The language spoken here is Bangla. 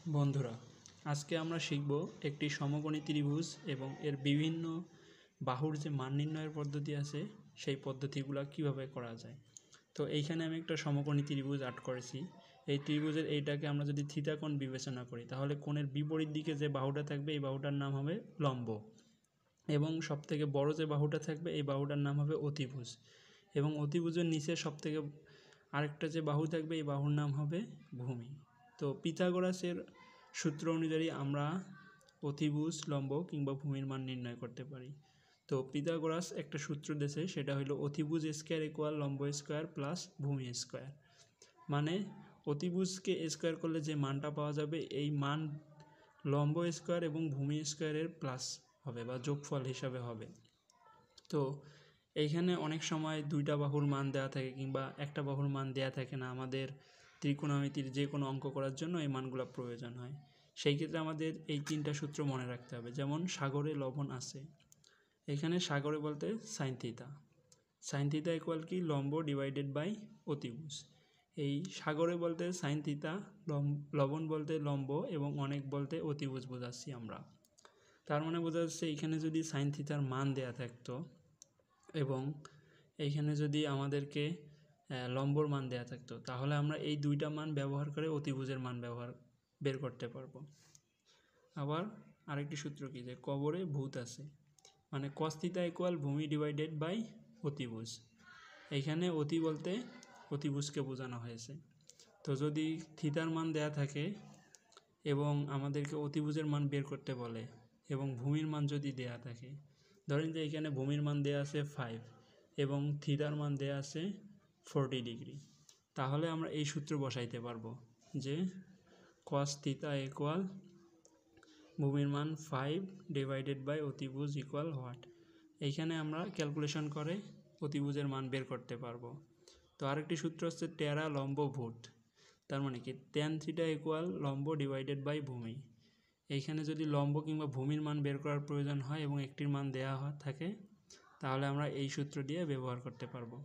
বন্ধুরা, আজকে আমরা শিখব একটি সমকোণী ত্রিভুজ এবং এর বিভিন্ন বাহুর যে মান নির্ণয়ের পদ্ধতি আছে সেই পদ্ধতিগুলো কিভাবে করা যায়। তো এইখানে আমি একটা সমকোণী ত্রিভুজ আর্ট করেছি। এই ত্রিভুজের এইটাকে আমরা যদি থিতা কোণ বিবেচনা করি তাহলে কোণের বিপরীত দিকে যে বাহুটা থাকবে এই বাহুটার নাম হবে লম্ব, এবং সবথেকে বড় যে বাহুটা থাকবে এই বাহুটার নাম হবে অতিভুজ, এবং অতিভুজের নিচে সবথেকে আরেকটা যে বাহু থাকবে এই বাহুর নাম হবে ভূমি। তো পিথাগোরাসের সূত্র অনুযায়ী আমরা অতিভুজ, লম্ব কিংবা ভূমির মান নির্ণয় করতে পারি। তো পিথাগোরাস একটা সূত্র দিয়েছে, সেটা হলো অতিভুজ স্কোয়ার ইকুয়াল লম্ব স্কোয়ার প্লাস ভূমি স্কোয়ার। মানে অতিভুজকে স্কোয়ার করলে যে মানটা পাওয়া যাবে এই মান লম্ব স্কোয়ার এবং ভূমি স্কোয়ারের প্লাস হবে বা যোগফল হিসাবে হবে। তো এইখানে অনেক সময় দুইটা বাহুর মান দেওয়া থাকে কিংবা একটা বাহুর মান দেওয়া থাকে না, আমাদের ত্রিকোণমিতির যে কোনো অঙ্ক করার জন্য এই মানগুলো প্রয়োজন হয়। সেই ক্ষেত্রে আমাদের এই তিনটা সূত্র মনে রাখতে হবে। যেমন সাগরে লবণ আছে, এখানে সাগরে বলতে sine theta, sine theta equal কি লম্ব ডিভাইডেড বাই অতিভুজ। এই সাগরে বলতে সাইন থিতা, লবণ বলতে লম্ব এবং অনেক বলতে অতিভুজ বোঝাচ্ছি আমরা। তার মানে বোঝা যাচ্ছে এইখানে যদি সাইন থিতার মান দেয়া থাকতো এবং এইখানে যদি আমাদেরকে লম্বর মান দেয়া থাকতো তাহলে আমরা এই দুইটা মান ব্যবহার করে অতিভুজের মান বের করতে পারবো। আবার আরেকটি সূত্র কি, যে কবরে ভূত আছে, মানে কস থিতা ইকুয়াল ভূমি ডিভাইডেড বাই অতিভুজ। এইখানে অতি বলতে অতিভুজকে বোঝানো হয়েছে। তো যদি থিতার মান দেয়া থাকে এবং আমাদেরকে অতিভুজের মান বের করতে বলে এবং ভূমির মান যদি দেয়া থাকে, ধরেন যে এখানে ভূমির মান দেয়া আছে 5 এবং থিতার মান দেয়া আছে 40 ডিগ্রি, তাহলে আমরা এই সূত্র বসাইতে পারবো যে cos থিতা ইকুয়াল ভূমির মান 5 ডিভাইডেড বাই অতিভুজ ইকুয়াল হোয়াট। এইখানে আমরা ক্যালকুলেশন করে অতিভুজের মান বের করতে পারবো। তো আরেকটি সূত্র হচ্ছে টেরা লম্ব ভূত, তার মানে কি ট্যান থিটা ইকুয়াল লম্ব ডিভাইডেড বাই ভূমি। এইখানে যদি লম্ব কিংবা ভূমির মান বের করার প্রয়োজন হয় এবং একটির মান দেওয়া থাকে তাহলে আমরা এই সূত্র দিয়ে ব্যবহার করতে পারবো।